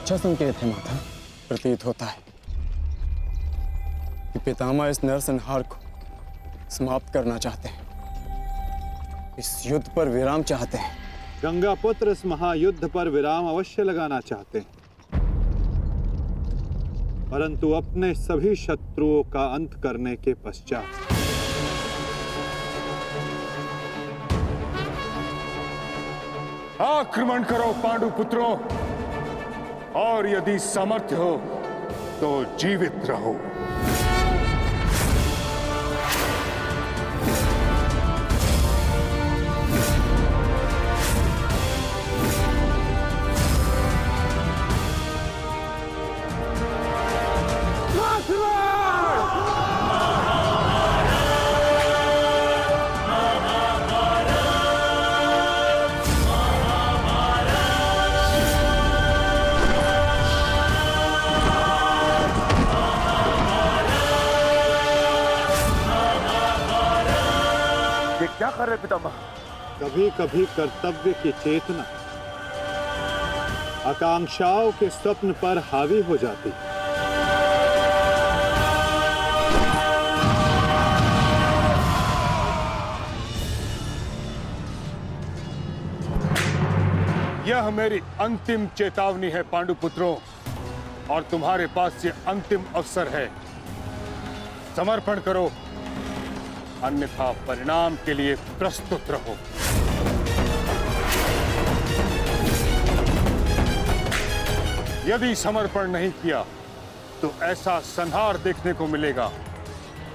अच्छा संकेत है माता। प्रतीत होता है कि पितामह इस नरसंहार को समाप्त करना चाहते हैं, इस युद्ध पर विराम चाहते हैं। गंगा पुत्र इस महायुद्ध पर विराम अवश्य लगाना चाहते हैं, परंतु अपने सभी शत्रुओं का अंत करने के पश्चात। आक्रमण करो पांडु पुत्रों, और यदि सामर्थ्य हो तो जीवित रहो। क्या कर रहे पितामह? कभी कभी कर्तव्य की चेतना आकांक्षाओं के स्वप्न पर हावी हो जाती। यह मेरी अंतिम चेतावनी है पांडुपुत्रों, और तुम्हारे पास ये अंतिम अवसर है। समर्पण करो, अन्यथा परिणाम के लिए प्रस्तुत रहो। यदि समर्पण नहीं किया तो ऐसा संहार देखने को मिलेगा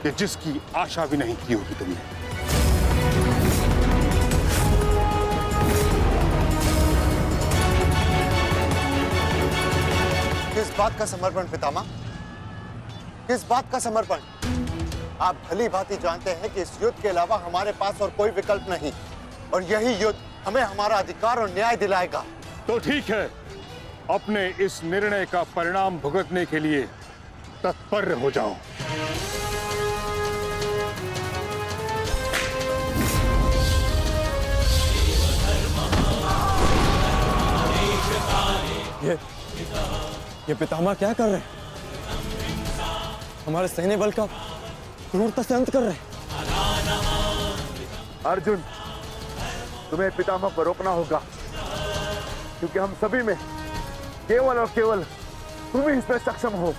कि जिसकी आशा भी नहीं की होगी तुमने। किस बात का समर्पण पितामह? किस बात का समर्पण? आप भली भांति जानते हैं कि इस युद्ध के अलावा हमारे पास और कोई विकल्प नहीं, और यही युद्ध हमें हमारा अधिकार और न्याय दिलाएगा। तो ठीक है, अपने इस निर्णय का परिणाम भुगतने के लिए तत्पर हो जाओ। ये पितामह क्या कर रहे हैं? हमारे सैन्य बल का क्रूरता से अंत कर रहे हैं। अर्जुन, तुम्हें पितामह को रोकना होगा, क्योंकि हम सभी में केवल और केवल तुम ही इसमें सक्षम हो।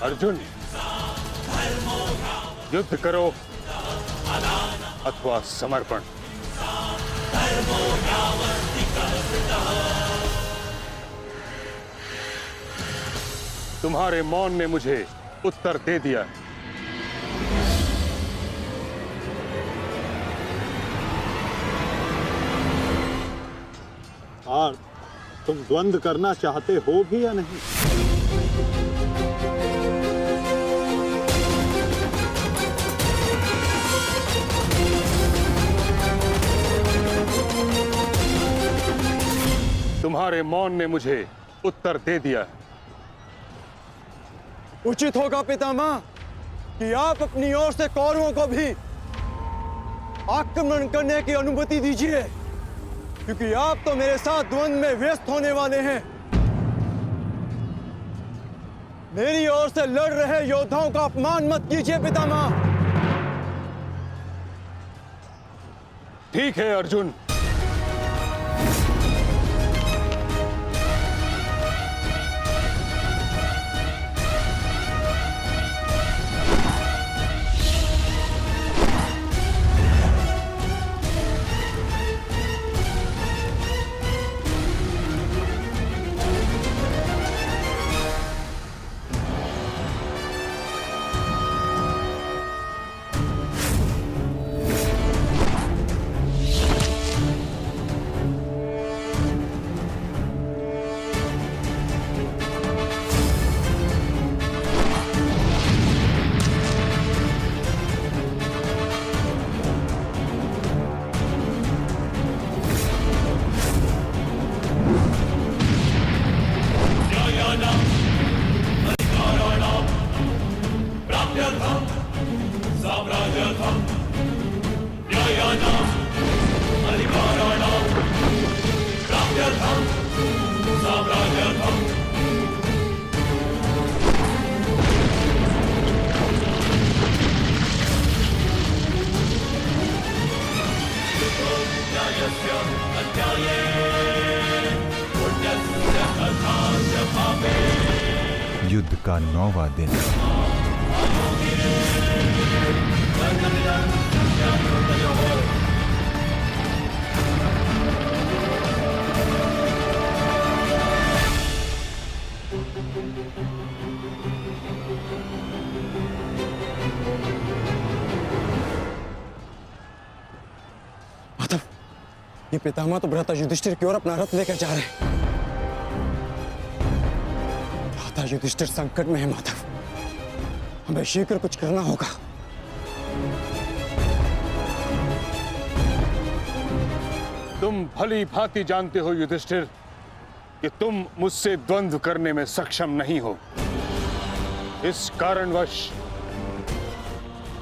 अर्जुन, युद्ध करो अथवा समर्पण। तुम्हारे मौन ने मुझे उत्तर दे दिया। और तुम द्वंद्व करना चाहते हो भी या नहीं? तुम्हारे मौन ने मुझे उत्तर दे दिया। उचित होगा पितामह कि आप अपनी ओर से कौरवों को भी आक्रमण करने की अनुमति दीजिए, क्योंकि आप तो मेरे साथ द्वंद्व में व्यस्त होने वाले हैं। मेरी ओर से लड़ रहे योद्धाओं का अपमान मत कीजिए पितामह। ठीक है अर्जुन, युद्ध का 9वां दिन। माधव, ये पितामह तो भ्राता युधिष्ठिर की ओर अपना रथ लेकर जा रहे हैं। भ्राता युधिष्ठिर संकट में है माधव, हमें शीघ्र कुछ करना होगा। तुम भली भांति जानते हो युधिष्ठिर कि तुम मुझसे द्वंद्व करने में सक्षम नहीं हो। इस कारणवश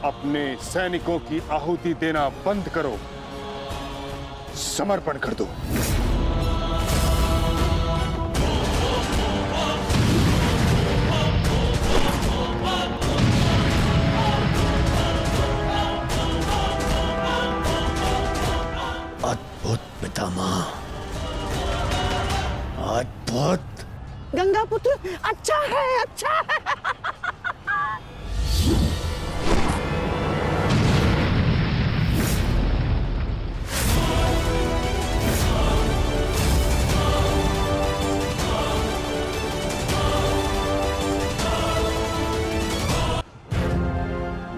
अपने सैनिकों की आहुति देना बंद करो, समर्पण कर दो। अद्भुत पितामह, अद्भुत। गंगा पुत्र अच्छा है, अच्छा है।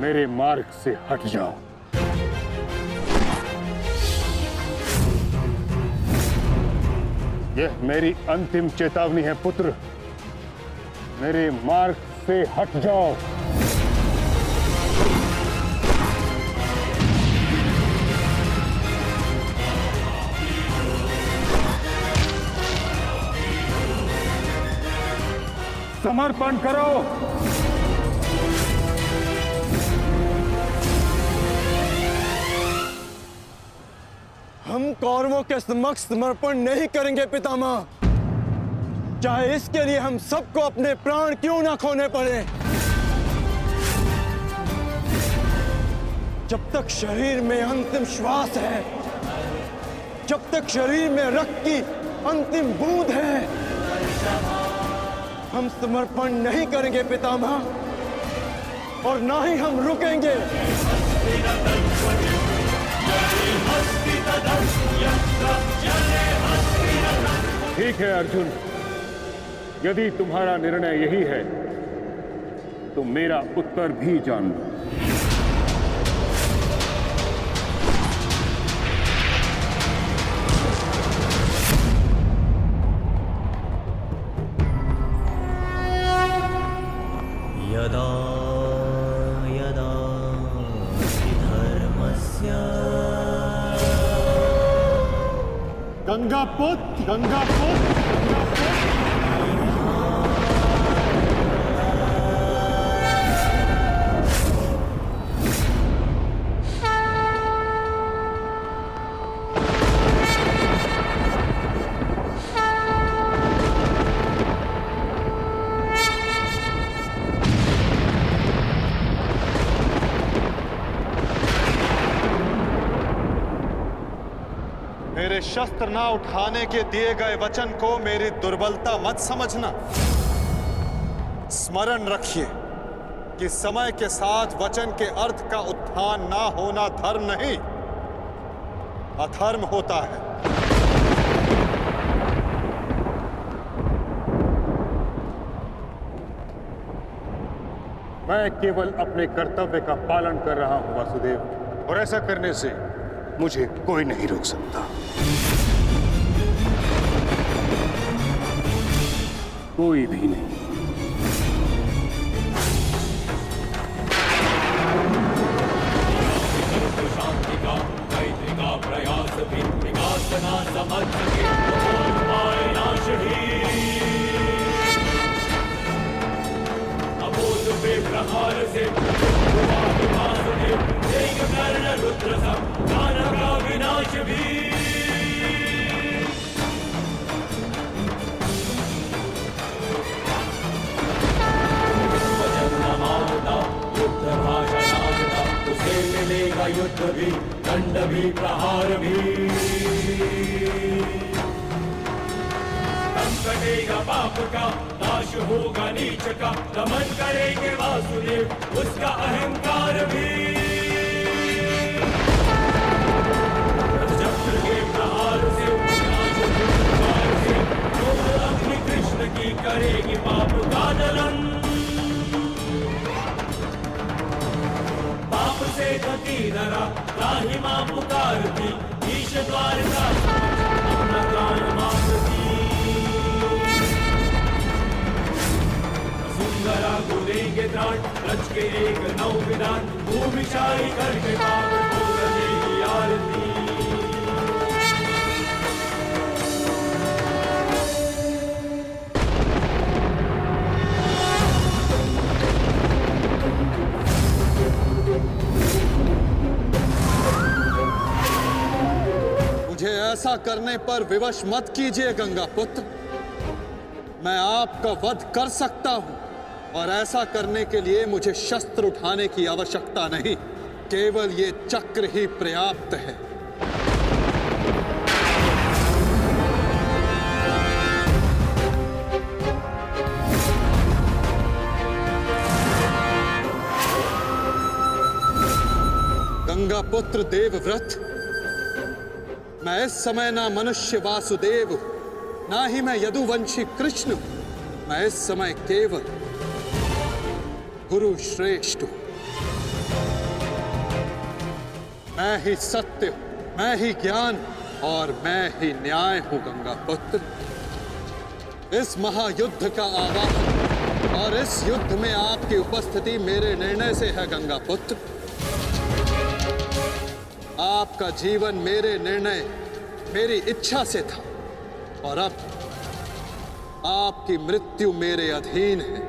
मेरे मार्ग से हट जाओ। यह मेरी अंतिम चेतावनी है पुत्र, मेरे मार्ग से हट जाओ। समर्पण करो। हम कौरवों के समक्ष समर्पण नहीं करेंगे पितामह, चाहे इसके लिए हम सबको अपने प्राण क्यों ना खोने पड़े। जब तक शरीर में अंतिम श्वास है, जब तक शरीर में रक्त की अंतिम बूंद है, हम समर्पण नहीं करेंगे पितामह, और ना ही हम रुकेंगे। ठीक है अर्जुन, यदि तुम्हारा निर्णय यही है तो मेरा उत्तर भी जान लो। यदा यदा धर्मस्य गंगापुत्र, गंगापुत्र, मेरे शस्त्र ना उठाने के दिए गए वचन को मेरी दुर्बलता मत समझना। स्मरण रखिए कि समय के साथ वचन के अर्थ का उत्थान ना होना धर्म नहीं, अधर्म होता है। मैं केवल अपने कर्तव्य का पालन कर रहा हूं वासुदेव, और ऐसा करने से मुझे कोई नहीं रोक सकता। कोई भी नहीं। शांति का मैत्री का प्रयास भी विकास ना समझ सके नाश ही अबोध पे प्रहार से रुद्र सब दानव का विनाश भी। वचन न मानता युद्ध भाषा नाचता, उसे मिलेगा युद्ध भी दंड भी प्रहार भी। कटेगा पाप का, नाश होगा नीच का, नमन करेंगे वासुदेव उसका अहंकार भी। चक्र के प्रहार से नाश होगा से, क्रोध अग्नि कृष्ण की करेगी पाप का दलन। पाप से गति धरा राही मां पुकारती, ईश द्वार का अपना प्राण मांगती। सुंदरा को देंगे त्राण, रच के एक नौ विधान, भूमि छाई करके पावन को करेगी आरती। मुझे ऐसा करने पर विवश मत कीजिए गंगा पुत्र। मैं आपका वध कर सकता हूं, और ऐसा करने के लिए मुझे शस्त्र उठाने की आवश्यकता नहीं, केवल ये चक्र ही पर्याप्त है। गंगा पुत्र देवव्रत, मैं इस समय ना मनुष्य वासुदेव हूं, ना ही मैं यदुवंशी कृष्ण हूं। मैं इस समय केवल गुरु श्रेष्ठ हूं। मैं ही सत्य हूं, मैं ही ज्ञान और मैं ही न्याय हूं गंगा पुत्र। इस महायुद्ध का आवाहन और इस युद्ध में आपकी उपस्थिति मेरे निर्णय से है गंगा पुत्र। आपका जीवन मेरे निर्णय, मेरी इच्छा से था, और अब आपकी मृत्यु मेरे अधीन है।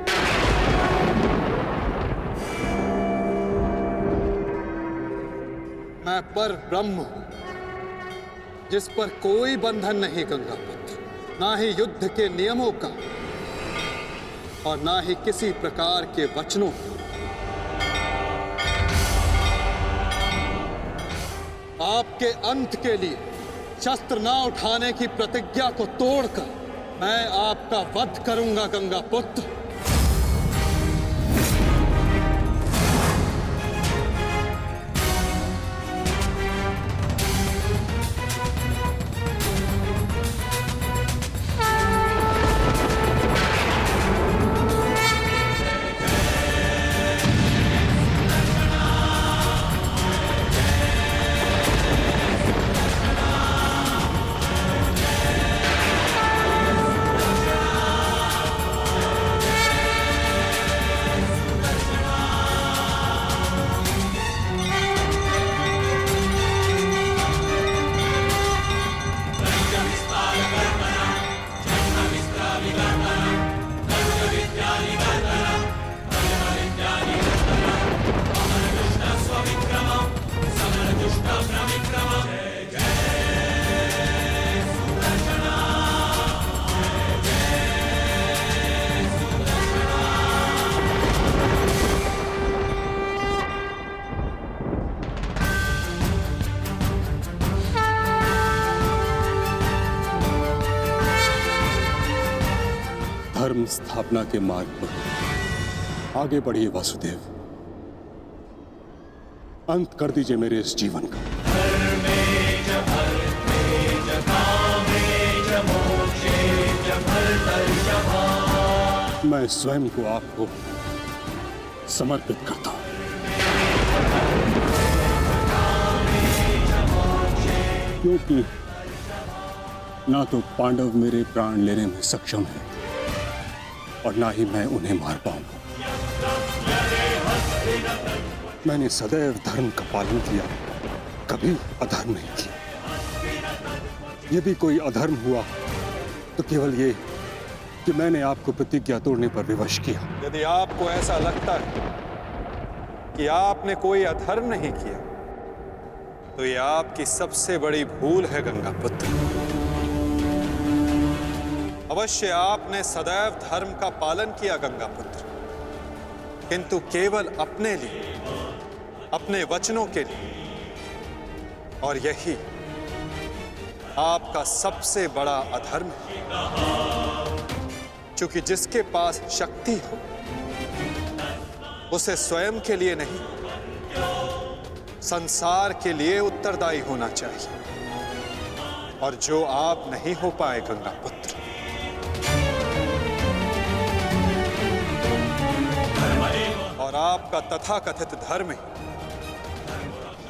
मैं पर ब्रह्म हूं, जिस पर कोई बंधन नहीं गंगा पुत्र, ना ही युद्ध के नियमों का और ना ही किसी प्रकार के वचनों का। आपके अंत के लिए शस्त्र ना उठाने की प्रतिज्ञा को तोड़कर मैं आपका वध करूंगा गंगा पुत्र। धर्म स्थापना के मार्ग पर आगे बढ़िए वासुदेव। अंत कर दीजिए मेरे इस जीवन का। मैं स्वयं को आपको समर्पित करता हूं। क्योंकि ना तो पांडव मेरे प्राण लेने में सक्षम है और ना ही मैं उन्हें मार पाऊंगा। मैंने सदैव धर्म का पालन किया, कभी अधर्म नहीं किया। यदि कोई अधर्म हुआ तो केवल ये कि मैंने आपको प्रतिज्ञा तोड़ने पर विवश किया। यदि आपको ऐसा लगता है कि आपने कोई अधर्म नहीं किया, तो यह आपकी सबसे बड़ी भूल है गंगा पुत्र। अवश्य आपने सदैव धर्म का पालन किया गंगा पुत्र, किंतु केवल अपने लिए, अपने वचनों के लिए, और यही आपका सबसे बड़ा अधर्म है। क्योंकि जिसके पास शक्ति हो उसे स्वयं के लिए नहीं, संसार के लिए उत्तरदायी होना चाहिए, और जो आप नहीं हो पाए गंगा पुत्र। और आपका तथाकथित धर्म ही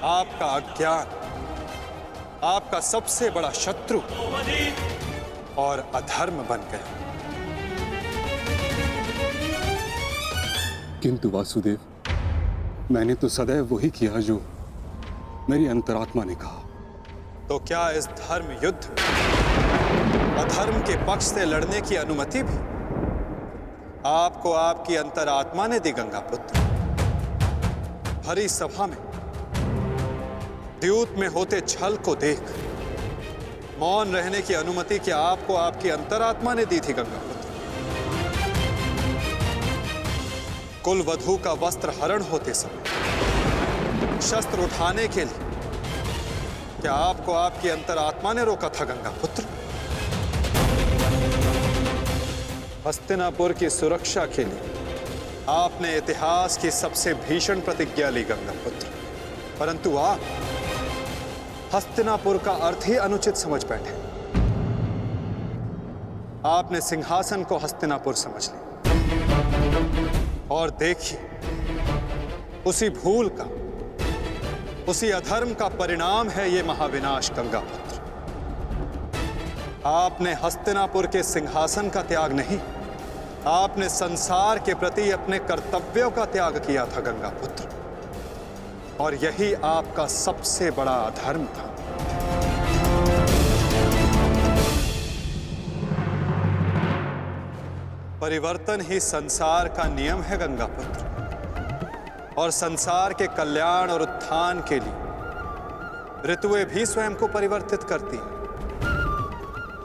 आपका अज्ञान, आपका सबसे बड़ा शत्रु और अधर्म बन गया। किंतु वासुदेव, मैंने तो सदैव वही किया जो मेरी अंतरात्मा ने कहा। तो क्या इस धर्म युद्ध में अधर्म के पक्ष से लड़ने की अनुमति भी आपको आपकी अंतरात्मा ने दी गंगा पुत्र? भरी सभा में द्यूत में होते छल को देख मौन रहने की अनुमति क्या आपको आपकी अंतरात्मा ने दी थी गंगा पुत्र? कुल वधू का वस्त्र हरण होते समय शस्त्र उठाने के लिए क्या आपको आपकी अंतरात्मा ने रोका था गंगा पुत्र? हस्तिनापुर की सुरक्षा के लिए आपने इतिहास की सबसे भीषण प्रतिज्ञा ली गंगा पुत्र, परंतु आप हस्तिनापुर का अर्थ ही अनुचित समझ बैठे। आपने सिंहासन को हस्तिनापुर समझ लिया, और देखिए उसी भूल का, उसी अधर्म का परिणाम है ये महाविनाश गंगा पुत्र। आपने हस्तिनापुर के सिंहासन का त्याग नहीं, आपने संसार के प्रति अपने कर्तव्यों का त्याग किया था गंगा पुत्र, और यही आपका सबसे बड़ा अधर्म था। परिवर्तन ही संसार का नियम है गंगा पुत्र, और संसार के कल्याण और उत्थान के लिए ऋतुएं भी स्वयं को परिवर्तित करती हैं,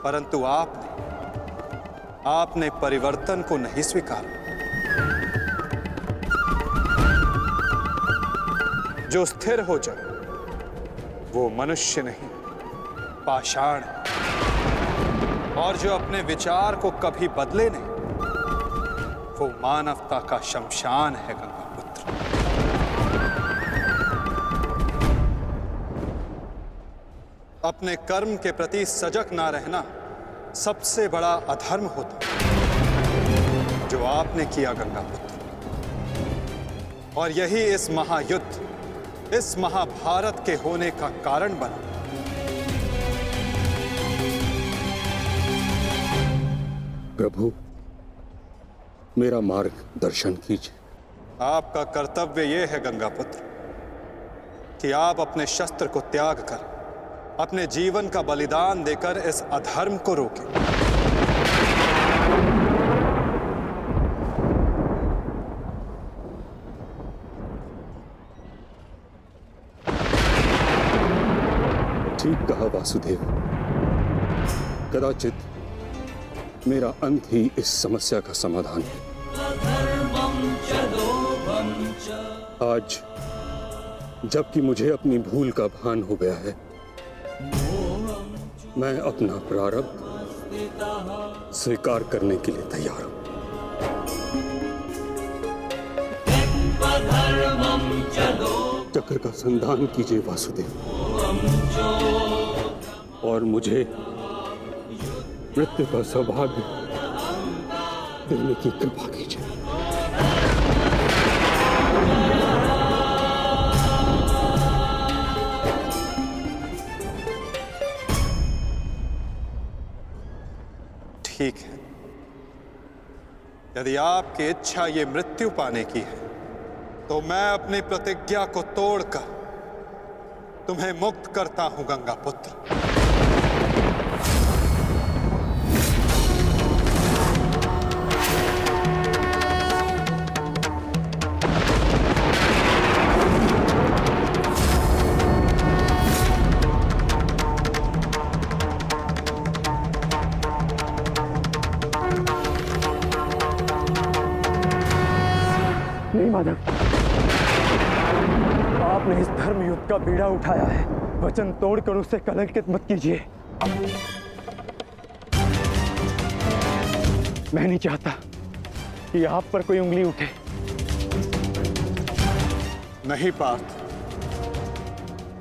परंतु आपने परिवर्तन को नहीं स्वीकारा। जो स्थिर हो जाए वो मनुष्य नहीं, पाषाण है, और जो अपने विचार को कभी बदले नहीं वो मानवता का शमशान है गंगा पुत्र। अपने कर्म के प्रति सजग ना रहना सबसे बड़ा अधर्म होता जो आपने किया गंगा पुत्र, और यही इस महायुद्ध, इस महाभारत के होने का कारण बना। प्रभु, मेरा मार्ग दर्शन कीजिए। आपका कर्तव्य यह है गंगा पुत्र कि आप अपने शस्त्र को त्याग कर अपने जीवन का बलिदान देकर इस अधर्म को रोकें। ठीक कहा वासुदेव, कदाचित मेरा अंत ही इस समस्या का समाधान है। आज जबकि मुझे अपनी भूल का भान हो गया है, मैं अपना प्रारब्ध स्वीकार करने के लिए तैयार हूं। चक्र का संधान कीजिए वासुदेव, और मुझे मृत्यु का सौभाग्य देने की कृपा कीजिए। ठीक है, यदि आपकी इच्छा ये मृत्यु पाने की है तो मैं अपनी प्रतिज्ञा को तोड़कर तुम्हें मुक्त करता हूं गंगा पुत्र। नहीं माधव, आपने इस धर्म युद्ध का बीड़ा उठाया है, वचन तोड़कर उसे कलंकित मत कीजिए। मैं नहीं चाहता कि आप पर कोई उंगली उठे। नहीं पार्थ,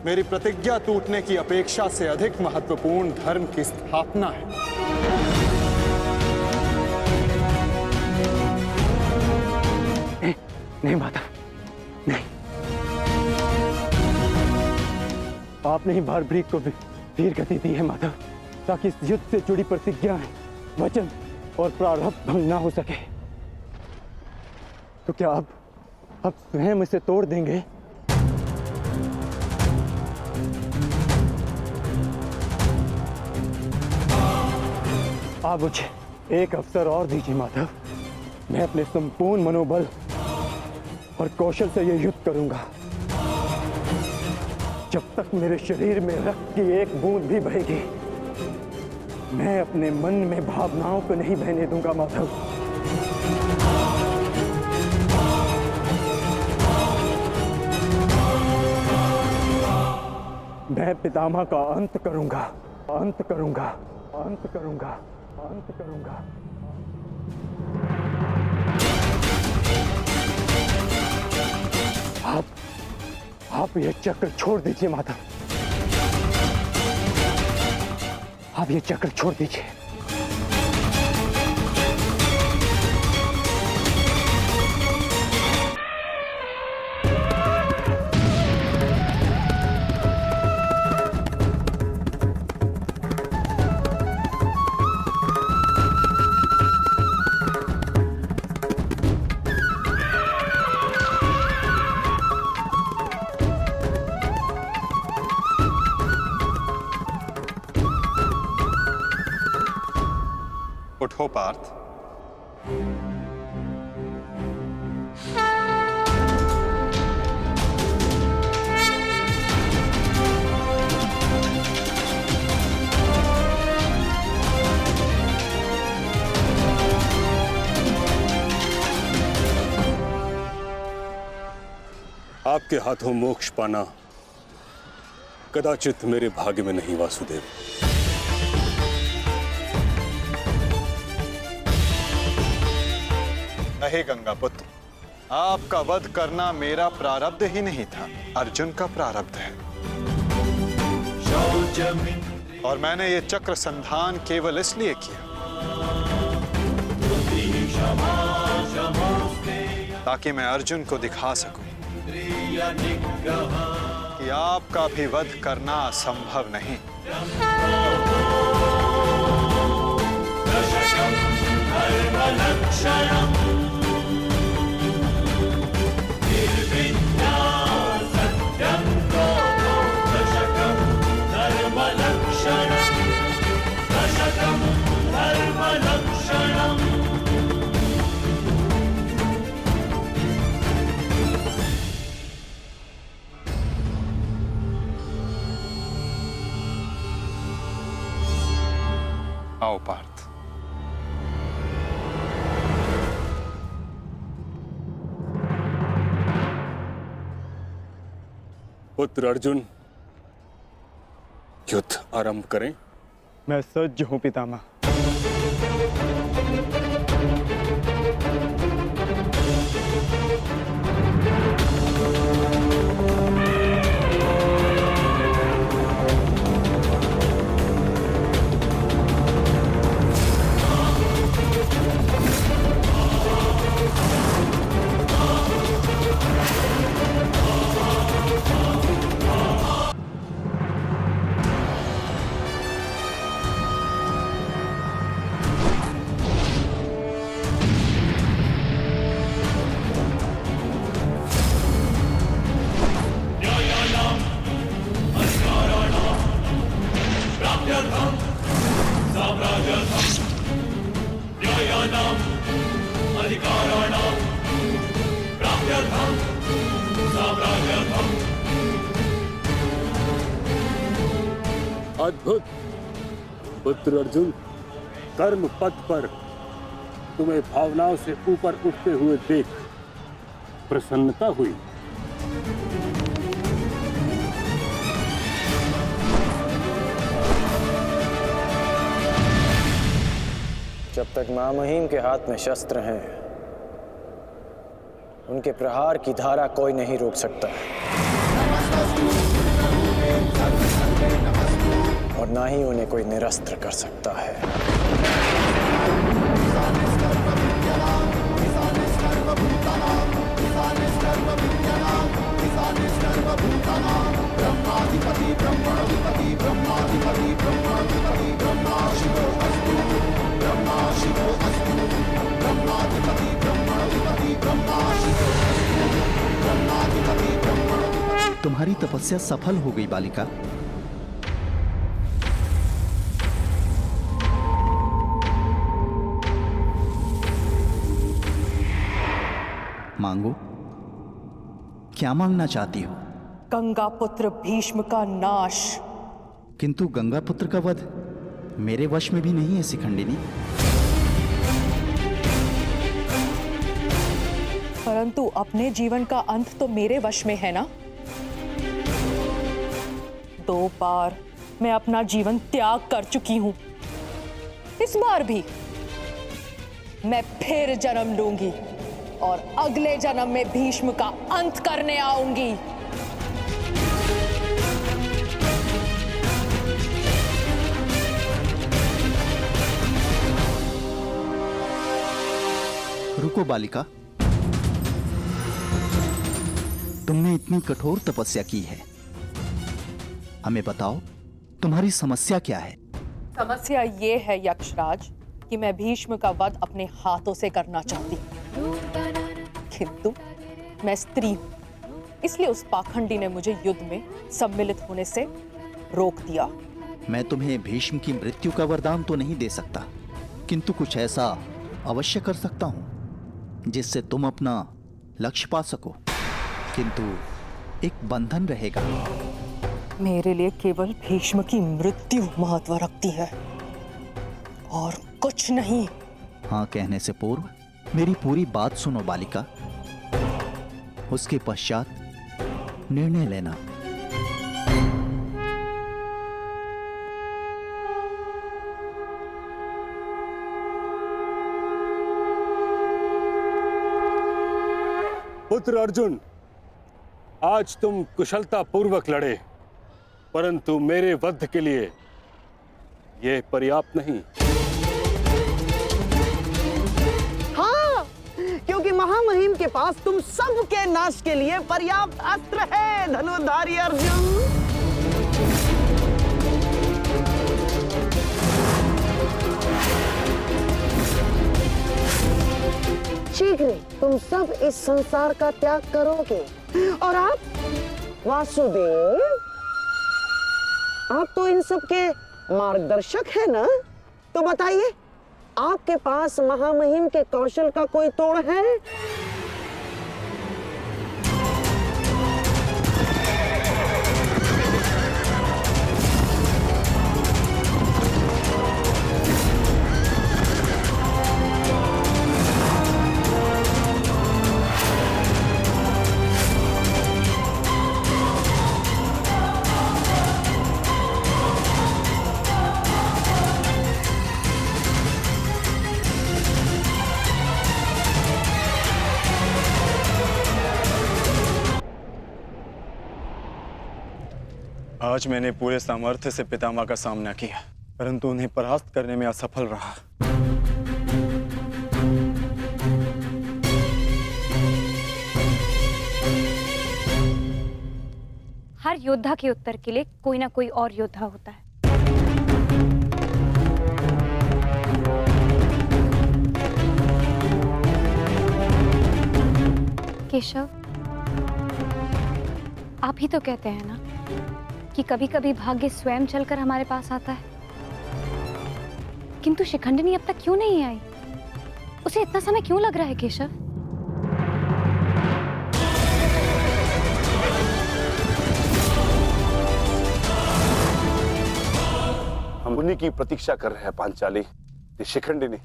मेरी प्रतिज्ञा टूटने की अपेक्षा से अधिक महत्वपूर्ण धर्म की स्थापना है। नहीं माधव, नहीं। आपने ही भारभ्रीक को वीर गति दी है माधव, ताकि इस युद्ध से जुड़ी प्रतिज्ञाएं, वचन और प्रारब्ध भंग ना हो सके। तो क्या आप स्वयं इसे तोड़ देंगे? आप मुझे एक अवसर और दीजिए माधव। मैं अपने संपूर्ण मनोबल और कौशल से यह युद्ध करूंगा। जब तक मेरे शरीर में रक्त की एक बूंद भी बहेगी, मैं अपने मन में भावनाओं को नहीं बहने दूंगा माधव। मैं पितामह का अंत करूंगा, अंत करूंगा, अंत करूंगा, अंत करूंगा। आप ये चक्र छोड़ दीजिए माधव। आप ये चक्र छोड़ दीजिए। उठो पार्थ। आपके हाथों मोक्ष पाना कदाचित मेरे भाग्य में नहीं वासुदेव। नहीं गंगा पुत्र, आपका वध करना मेरा प्रारब्ध ही नहीं था, अर्जुन का प्रारब्ध है। और मैंने ये चक्र संधान केवल इसलिए किया ताकि मैं अर्जुन को दिखा सकूं कि आपका भी वध करना असंभव नहीं। आओ पार्थ। पुत्र अर्जुन, युद्ध आरंभ करें? मैं सज्ज हूं पितामह। अद्भुत पुत्र अर्जुन, कर्म पथ पर तुम्हें भावनाओं से ऊपर उठते हुए देख प्रसन्नता हुई। जब तक महामहिम के हाथ में शस्त्र हैं, उनके प्रहार की धारा कोई नहीं रोक सकता और ना ही उन्हें कोई निरस्त्र कर सकता है। तुम्हारी तपस्या सफल हो गई बालिका। मांगो, क्या मांगना चाहती हो? गंगा पुत्र भीष्म का नाश। किंतु गंगा पुत्र का वध मेरे वश में भी नहीं है शिखंडिनी। परंतु अपने जीवन का अंत तो मेरे वश में है ना। 2 बार मैं अपना जीवन त्याग कर चुकी हूं। इस बार भी मैं फिर जन्म लूंगी और अगले जन्म में भीष्म का अंत करने आऊंगी। रुको बालिका, तुमने इतनी कठोर तपस्या की है, हमें बताओ तुम्हारी समस्या क्या है? समस्या ये है यक्षराज कि मैं भीष्म का वध अपने हाथों से करना चाहती हूँ, किंतु मैं स्त्री हूं, इसलिए उस पाखंडी ने मुझे युद्ध में सम्मिलित होने से रोक दिया। मैं तुम्हें भीष्म की मृत्यु का वरदान तो नहीं दे सकता, किंतु कुछ ऐसा अवश्य कर सकता हूं जिससे तुम अपना लक्ष्य पा सको, किंतु एक बंधन रहेगा। मेरे लिए केवल भीष्म की मृत्यु महत्व रखती है और कुछ नहीं। हाँ कहने से पूर्व मेरी पूरी बात सुनो बालिका, उसके पश्चात निर्णय लेना। पुत्र अर्जुन, आज तुम कुशलता पूर्वक लड़े, परंतु मेरे वध के लिए यह पर्याप्त नहीं। हाँ, क्योंकि महामहिम के पास तुम सबके नाश के लिए पर्याप्त अस्त्र है धनुर्धारी अर्जुन। शीघ्र तुम सब इस संसार का त्याग करोगे और आप वासुदेव, आप तो इन सब के मार्गदर्शक है ना, तो बताइए आपके पास महामहिम के कौशल का कोई तोड़ है? आज मैंने पूरे सामर्थ्य से पितामह का सामना किया, परंतु उन्हें परास्त करने में असफल रहा। हर योद्धा के उत्तर के लिए कोई ना कोई और योद्धा होता है। केशव, आप ही तो कहते हैं ना कि कभी कभी भाग्य स्वयं चलकर हमारे पास आता है, किंतु शिखंडिनी अब तक क्यों नहीं आई? उसे इतना समय क्यों लग रहा है केशव? हम उन्हीं की प्रतीक्षा कर रहे हैं पांचाली। ये शिखंडिनी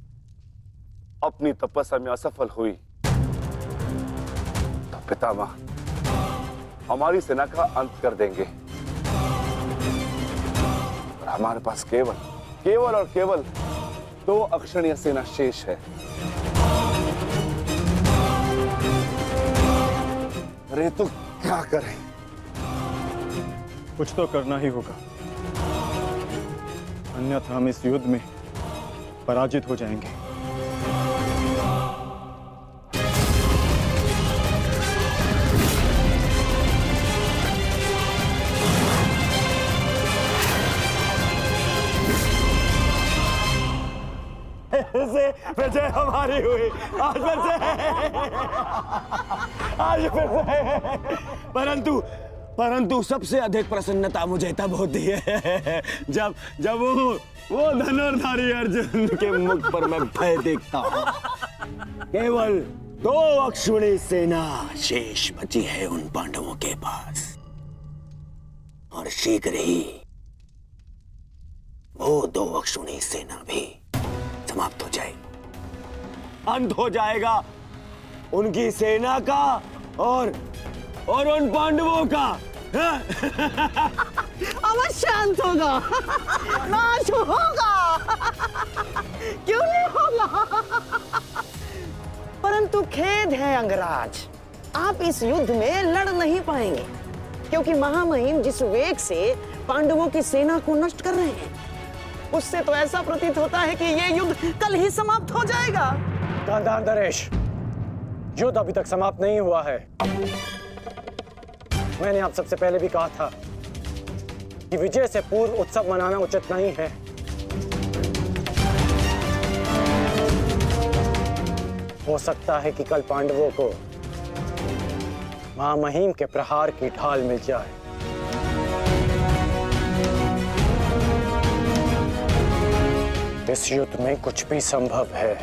अपनी तपस्या में असफल हुई तो पितामह हमारी सेना का अंत कर देंगे और हमारे पास केवल और केवल 2 अक्षणीय सेना शेष है। अरे तो क्या करें? कुछ तो करना ही होगा, अन्यथा हम इस युद्ध में पराजित हो जाएंगे। विजय हमारी हुई आज फिर से परंतु सबसे अधिक प्रसन्नता मुझे तब होती है जब वो धनुर्धारी अर्जुन के मुख पर मैं भय देखता हूँ। केवल 2 अक्षुणी सेना शेष बची है उन पांडवों के पास, और शीघ्र ही वो 2 अक्षुणी सेना भी समाप्त हो जाएगी। अंत हो जाएगा उनकी सेना का और उन पांडवों का। अवश्य अंत होगा, नाश होगा, क्यों नहीं होगा? परंतु खेद है अंगराज, आप इस युद्ध में लड़ नहीं पाएंगे, क्योंकि महामहिम जिस वेग से पांडवों की सेना को नष्ट कर रहे हैं, उससे तो ऐसा प्रतीत होता है कि ये युद्ध कल ही समाप्त हो जाएगा। गांधार नरेश, युद्ध अभी तक समाप्त नहीं हुआ है। मैंने आप सबसे पहले भी कहा था कि विजय से पूर्व उत्सव मनाना उचित नहीं है। हो सकता है कि कल पांडवों को महामहिम के प्रहार की ढाल मिल जाए। इस युद्ध में कुछ भी संभव है।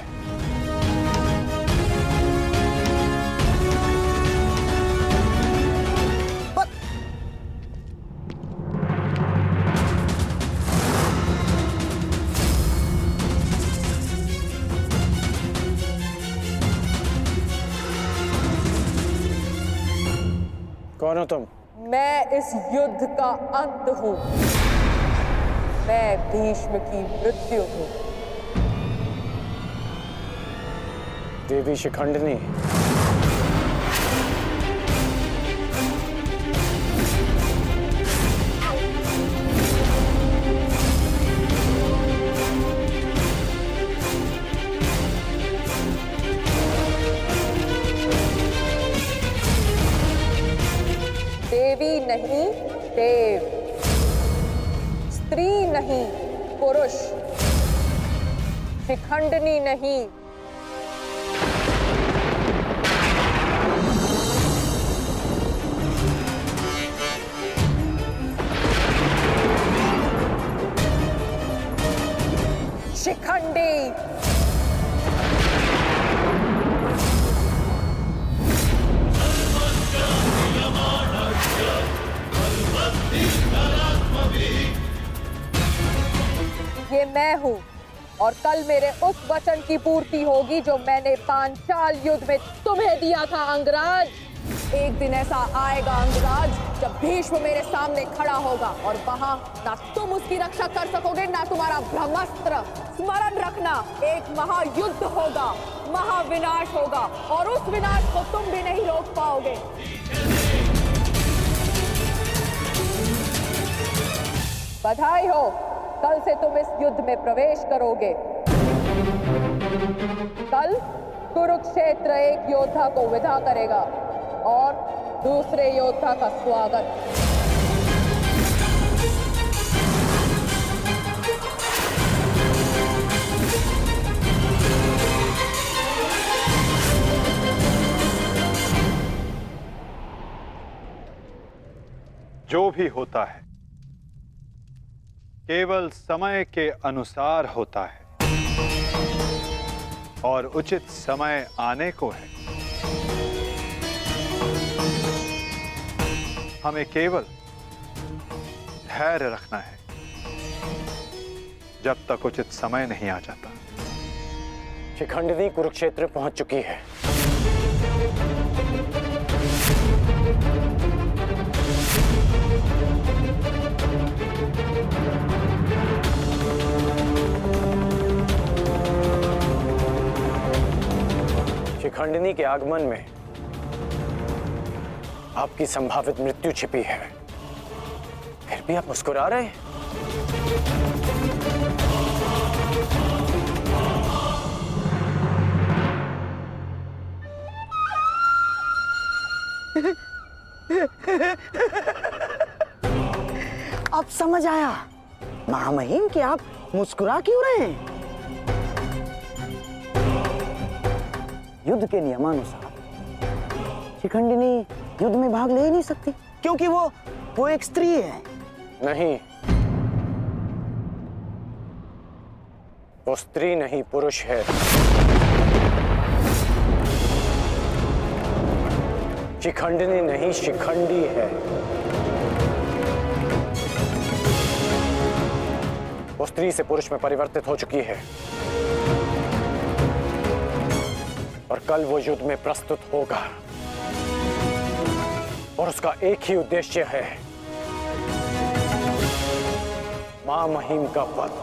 कौन हो तुम? मैं इस युद्ध का अंत हूं। मैं भीष्म की मृत्यु हूं। देवी शिखंडिनी, देवी नहीं, देव। स्त्री नहीं, पुरुष। शिखंडिनी नहीं। शिखंडी। ये मैं हूं, और कल मेरे उस वचन की पूर्ति होगी जो मैंने पांचाल युद्ध में तुम्हें दिया था अंगराज। एक दिन ऐसा आएगा अंगराज जब भीष्म मेरे सामने खड़ा होगा, और वहां ना तुम उसकी रक्षा कर सकोगे ना तुम्हारा ब्रह्मास्त्र। स्मरण रखना, एक महायुद्ध होगा, महाविनाश होगा, और उस विनाश को तुम भी नहीं रोक पाओगे। बधाई हो, कल से तुम इस युद्ध में प्रवेश करोगे। कल कुरुक्षेत्र एक योद्धा को विदा करेगा और दूसरे योद्धा का स्वागत। जो भी होता है केवल समय के अनुसार होता है, और उचित समय आने को है। हमें केवल धैर्य रखना है जब तक उचित समय नहीं आ जाता। शिखंडिनी कुरुक्षेत्र पहुंच चुकी है। शिखंडिनी के आगमन में आपकी संभावित मृत्यु छिपी है, फिर भी आप मुस्कुरा रहे हैं। अब समझ आया महामहिम कि आप मुस्कुरा क्यों रहे हैं। युद्ध के नियमानुसार शिखंडिनी युद्ध में भाग ले ही नहीं सकती, क्योंकि वो एक स्त्री है। नहीं, वो स्त्री नहीं पुरुष है। शिखंडिनी नहीं, शिखंडी है। वो स्त्री से पुरुष में परिवर्तित हो चुकी है और कल वो युद्ध में प्रस्तुत होगा और उसका एक ही उद्देश्य है, मां महिम का वध।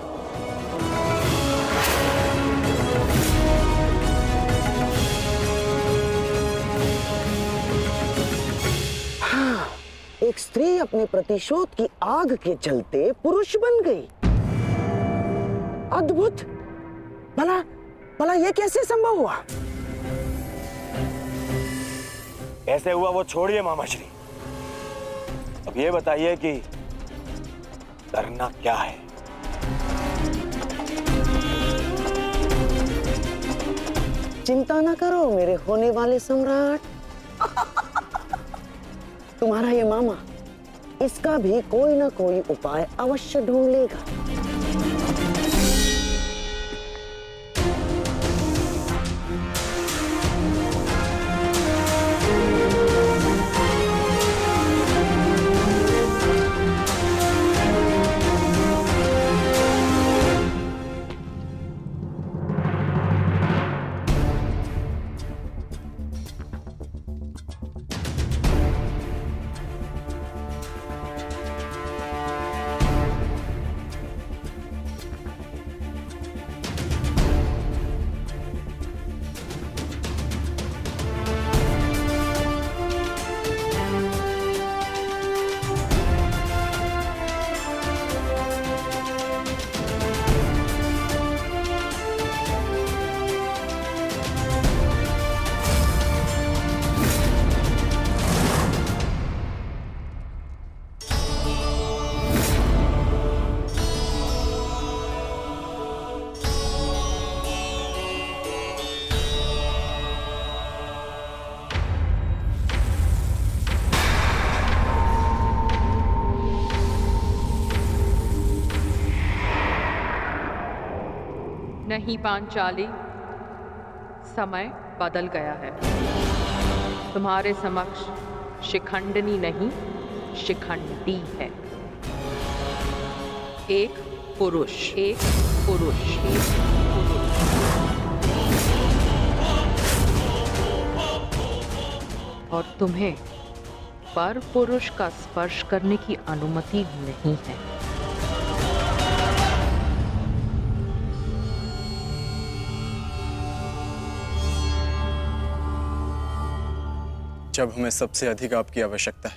हाँ, एक स्त्री अपने प्रतिशोध की आग के चलते पुरुष बन गई। अद्भुत। भला ये कैसे संभव हुआ? कैसे हुआ वो छोड़िए मामाश्री, अब ये बताइए कि करना क्या है। चिंता ना करो मेरे होने वाले सम्राट। तुम्हारा ये मामा इसका भी कोई ना कोई उपाय अवश्य ढूंढ लेगा। नहीं पांचाली, समय बदल गया है। तुम्हारे समक्ष शिखंडिनी नहीं, शिखंडी है। एक पुरुष, एक पुरुष, एक पुरुष। और तुम्हें पर पुरुष का स्पर्श करने की अनुमति नहीं है। जब हमें सबसे अधिक आपकी आवश्यकता है,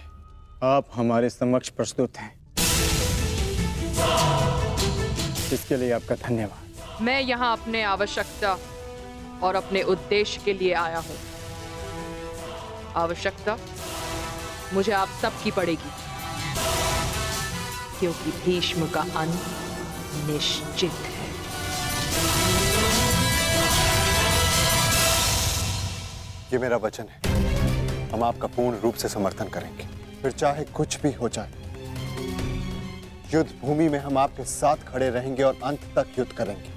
आप हमारे समक्ष प्रस्तुत हैं। इसके लिए आपका धन्यवाद। मैं यहाँ अपने आवश्यकता और अपने उद्देश्य के लिए आया हूँ। आवश्यकता मुझे आप सबकी पड़ेगी, क्योंकि भीष्म का अंत निश्चित है। ये मेरा वचन है, हम आपका पूर्ण रूप से समर्थन करेंगे, फिर चाहे कुछ भी हो जाए। युद्ध भूमि में हम आपके साथ खड़े रहेंगे और अंत तक युद्ध करेंगे।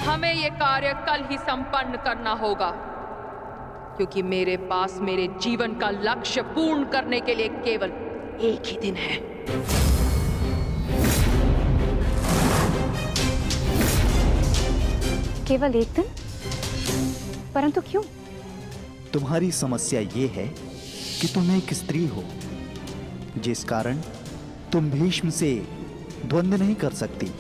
हमें ये कार्य कल ही संपन्न करना होगा, क्योंकि मेरे पास मेरे जीवन का लक्ष्य पूर्ण करने के लिए केवल एक ही दिन है। केवल एक दिन? परंतु क्यों? तुम्हारी समस्या ये है कि तुम एक स्त्री हो, जिस कारण तुम भीष्म से द्वंद्व नहीं कर सकती।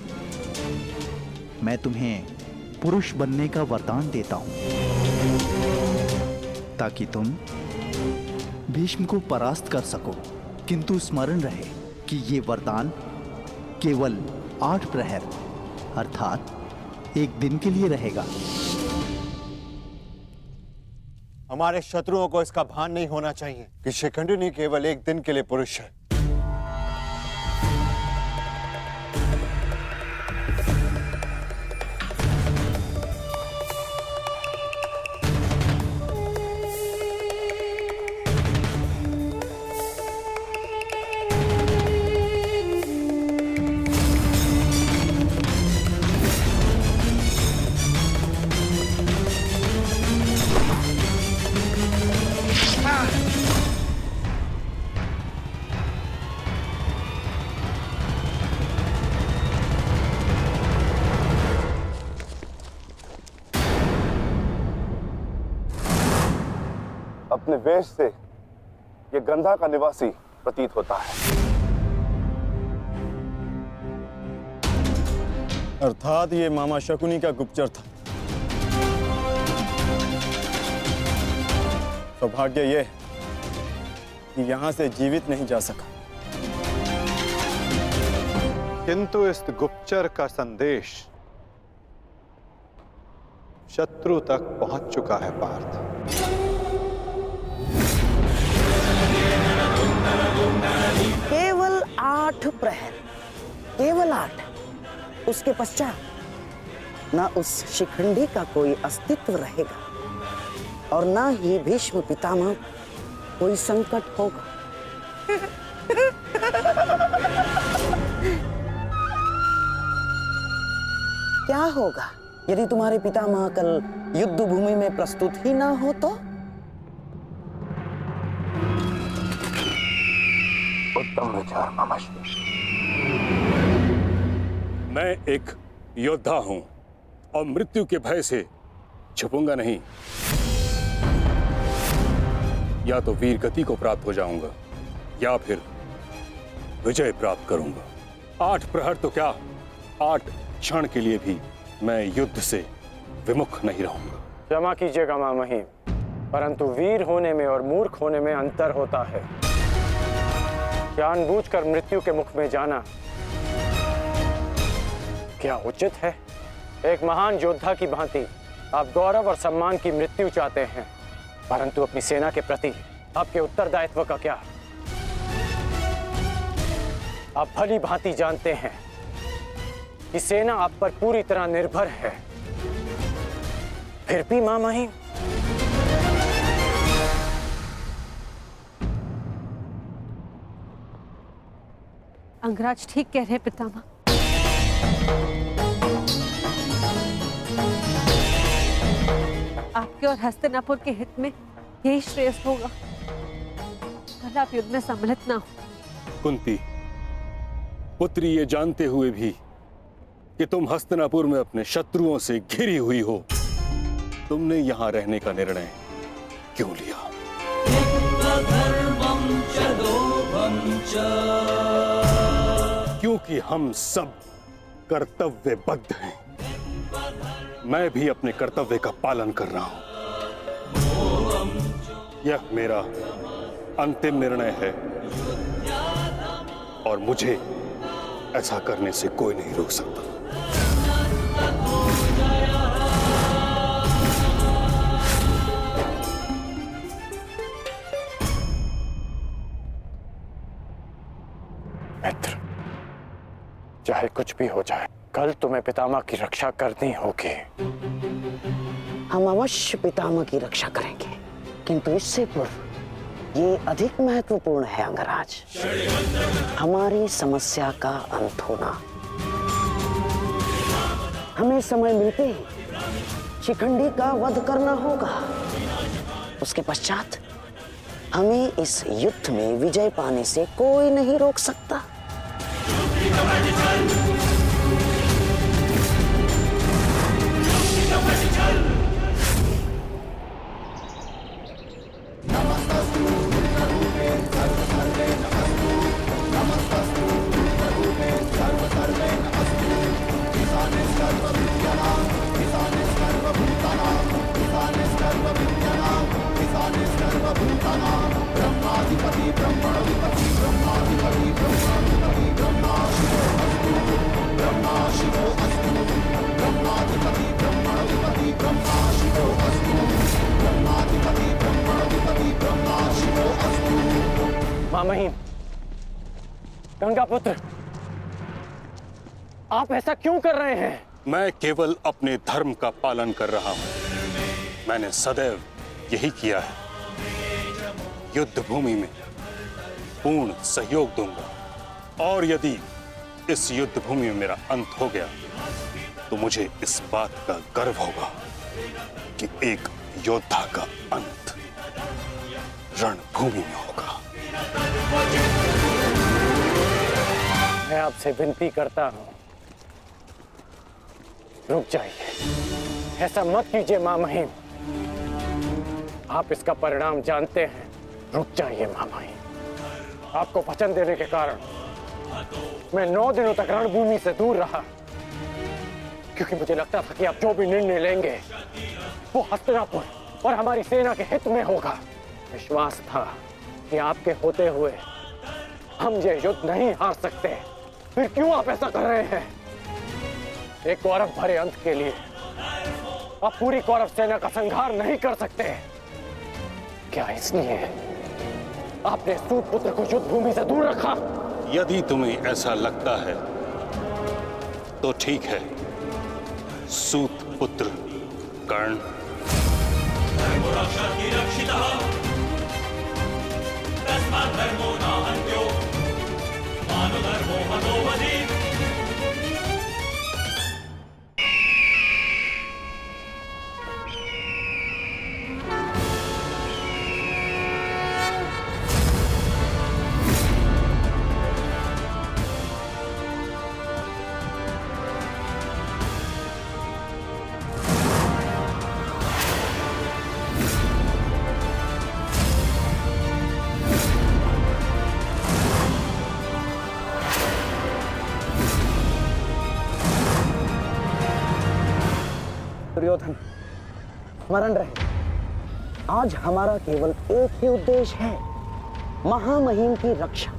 मैं तुम्हें पुरुष बनने का वरदान देता हूं, ताकि तुम भीष्म को परास्त कर सको। किंतु स्मरण रहे कि ये वरदान केवल 8 प्रहर अर्थात 1 दिन के लिए रहेगा। हमारे शत्रुओं को इसका भान नहीं होना चाहिए कि शिखंडिनी केवल 1 दिन के लिए पुरुष है। अपने वेश से ये गंधा का निवासी प्रतीत होता है। अर्थात ये मामा शकुनी का गुप्तचर था। सौभाग्य ये कि यहां से जीवित नहीं जा सका। किंतु इस गुप्तचर का संदेश शत्रु तक पहुंच चुका है पार्थ। केवल 8 प्रहर, केवल 8। उसके पश्चात ना उस शिखंडी का कोई अस्तित्व रहेगा और ना ही भीष्म पितामह कोई संकट होगा। क्या होगा यदि तुम्हारे पितामह कल युद्ध भूमि में प्रस्तुत ही ना हो तो? उत्तम विचार मामाश्री। मैं एक योद्धा हूं और मृत्यु के भय से छुपूंगा नहीं। या तो वीर गति को प्राप्त हो जाऊंगा या फिर विजय प्राप्त करूंगा। 8 प्रहर तो क्या, 8 क्षण के लिए भी मैं युद्ध से विमुख नहीं रहूंगा। क्षमा कीजिएगा मामही, परंतु वीर होने में और मूर्ख होने में अंतर होता है। जानबूझकर मृत्यु के मुख में जाना क्या उचित है? एक महान योद्धा की भांति आप गौरव और सम्मान की मृत्यु चाहते हैं, परंतु अपनी सेना के प्रति आपके उत्तरदायित्व का क्या? आप भली भांति जानते हैं कि सेना आप पर पूरी तरह निर्भर है। फिर भी मामही अंगराज ठीक कह रहे पितामह। आपके और हस्तिनापुर के हित में यही श्रेष्ठ होगा। कल आप युद्ध में सम्मिलित ना हो। कुंती पुत्री, ये जानते हुए भी कि तुम हस्तिनापुर में अपने शत्रुओं से घिरी हुई हो, तुमने यहां रहने का निर्णय क्यों लिया? क्योंकि हम सब कर्तव्यबद्ध हैं। मैं भी अपने कर्तव्य का पालन कर रहा हूं। यह मेरा अंतिम निर्णय है और मुझे ऐसा करने से कोई नहीं रोक सकता। मित्र, चाहे कुछ भी हो जाए, कल तुम्हें पितामह की रक्षा करनी होगी। हम अवश्य पितामह की रक्षा करेंगे, किंतु इससे पूर्व ये अधिक महत्वपूर्ण है अंगराज, हमारी समस्या का अंत होना। हमें समय मिलते ही शिखंडी का वध करना होगा। उसके पश्चात हमें इस युद्ध में विजय पाने से कोई नहीं रोक सकता। सर्वे नमस्तु मामहीन, गंगा पुत्र, आप ऐसा क्यों कर रहे हैं? मैं केवल अपने धर्म का पालन कर रहा हूं। मैंने सदैव यही किया है। युद्ध भूमि में पूर्ण सहयोग दूंगा और यदि इस युद्ध भूमि में मेरा अंत हो गया तो मुझे इस बात का गर्व होगा कि एक योद्धा का अंत रणभूमि में होगा। मैं आपसे विनती करता हूं, रुक जाइए। ऐसा मत कीजिए मामहीन, आप इसका परिणाम जानते हैं। रुक जाइए मामहीन। आपको वचन देने के कारण मैं 9 दिनों तक रणभूमि से दूर रहा, क्योंकि मुझे लगता था कि आप जो भी निर्णय लेंगे वो हस्तिनापुर और हमारी सेना के हित में होगा। विश्वास था कि आपके होते हुए हम ये युद्ध नहीं हार सकते। फिर क्यों आप ऐसा कर रहे हैं? एक कौरव भरे अंत के लिए आप पूरी कौरव सेना का संहार नहीं कर सकते। क्या इसलिए आपने सूत पुत्र को युद्ध भूमि से दूर रखा? यदि तुम्हें ऐसा लगता है तो ठीक है। सूत पुत्र कर्ण, दुर्योधन स्मरण रहे, आज हमारा केवल एक ही उद्देश्य है, महामहिम की रक्षा,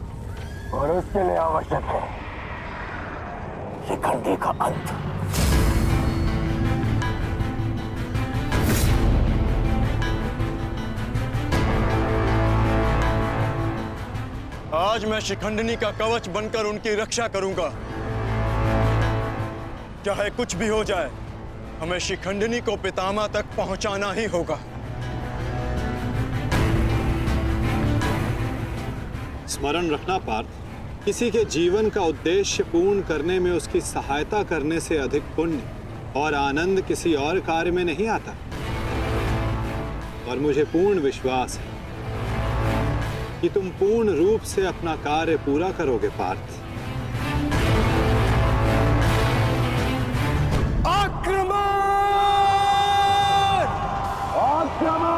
और उसके लिए आवश्यक है शिखंडी का अंत। आज मैं शिखंडिनी का कवच बनकर उनकी रक्षा करूंगा। चाहे कुछ भी हो जाए, हमें शिखंडिनी को पितामह तक पहुंचाना ही होगा। स्मरण रखना पार्थ, किसी के जीवन का उद्देश्य पूर्ण करने में उसकी सहायता करने से अधिक पुण्य और आनंद किसी और कार्य में नहीं आता। और मुझे पूर्ण विश्वास है कि तुम पूर्ण रूप से अपना कार्य पूरा करोगे पार्थ। आक्रमण! आक्रमण!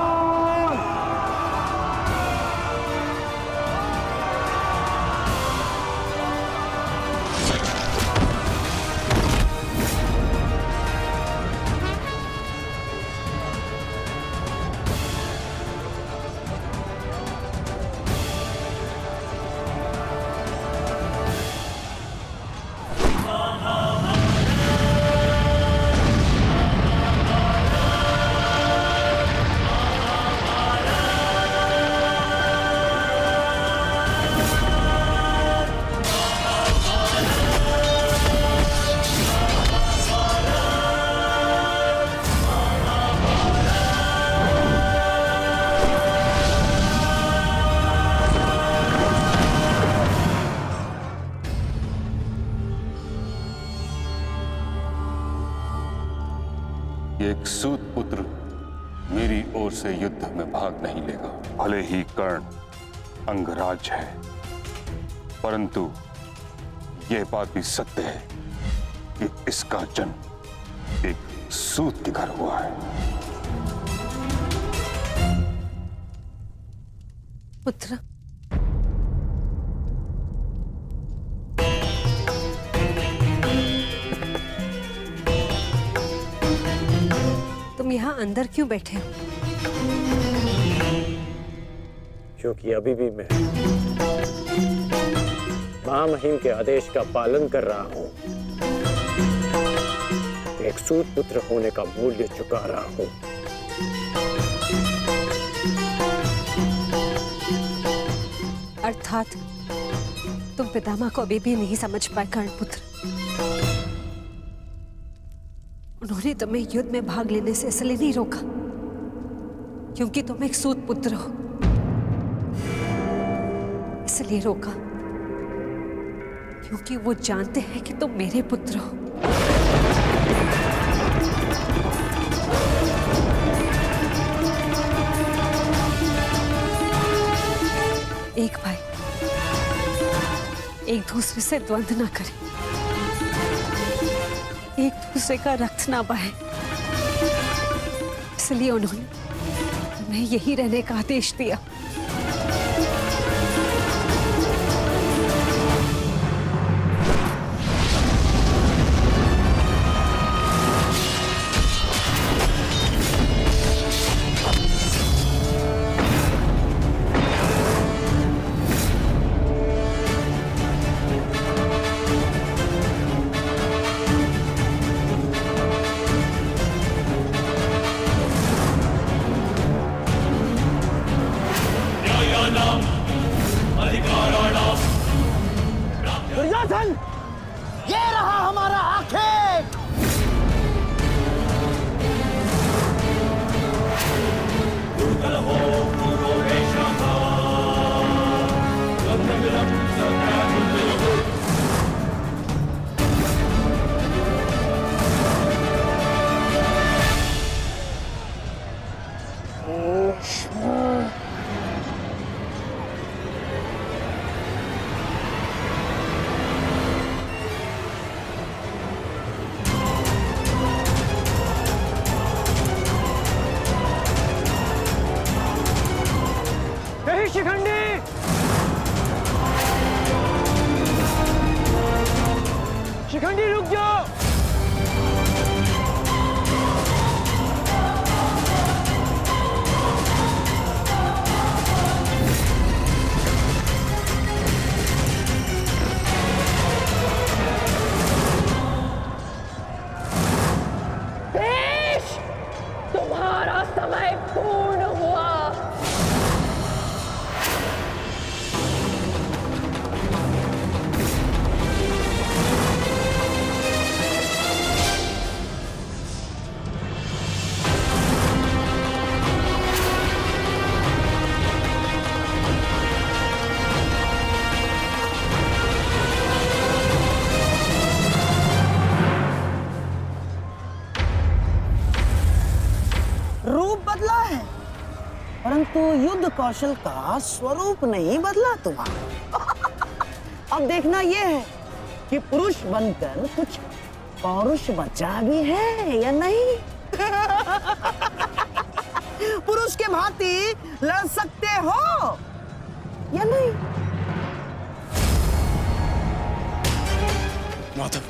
एक सूत पुत्र मेरी ओर से युद्ध में भाग नहीं लेगा। भले ही कर्ण अंगराज है, परंतु यह बात भी सत्य है कि इसका जन्म एक सूत के घर हुआ है। पुत्र, तुम यहाँ अंदर क्यों बैठे हो? क्योंकि अभी भी मैं महामहिम के आदेश का पालन कर रहा हूं। एक सूत पुत्र होने का मूल्य चुका रहा हूं। अर्थात अर्थात तुम पितामह को अभी भी नहीं समझ पाए कर्णपुत्र। उन्होंने तुम्हें युद्ध में भाग लेने से इसलिए नहीं रोका क्योंकि तुम एक सूत पुत्र हो, इसलिए रोका क्योंकि वो जानते हैं कि तुम मेरे पुत्र हो। एक भाई एक दूसरे से द्वंद्व ना करे, एक दूसरे का रक्त ना बहे, इसलिए उन्होंने तुम्हें यही रहने का आदेश दिया। दुर्योधन, ये रहा हमारा आखेट। शिखंडी, शिखंडी रुक जाओ। देश, तुम्हारा समय पूर्ण हुआ। रूप बदला है परंतु युद्ध कौशल का स्वरूप नहीं बदला तुम्हारा। अब देखना यह है कि पुरुष बनकर कुछ पौरुष बचा भी है या नहीं। पुरुष के भांति लड़ सकते हो या नहीं। माधव,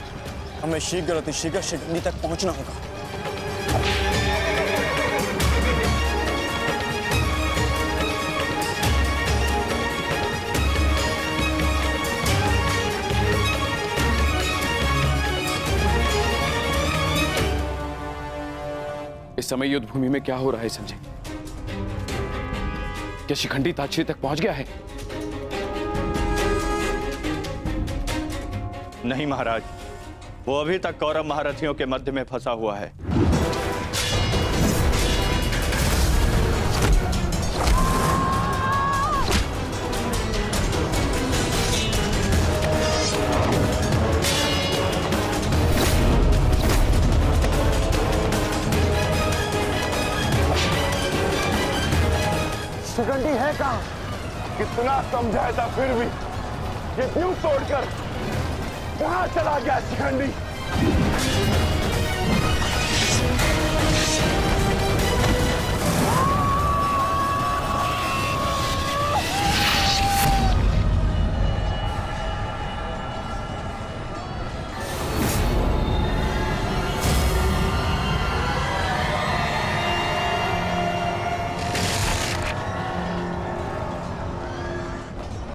हमें शीघ्र अतिशीघ्र शिखंडी तक पहुंचना होगा। इस समय युद्ध भूमि में क्या हो रहा है संजय? क्या शिखंडी ताक्षी तक पहुंच गया है? नहीं महाराज, वो अभी तक कौरव महारथियों के मध्य में फंसा हुआ है। शिखंडी है कहाँ? कितना समझाया था फिर भी ये द्वीप तोड़कर कहाँ चला गया शिखंडी?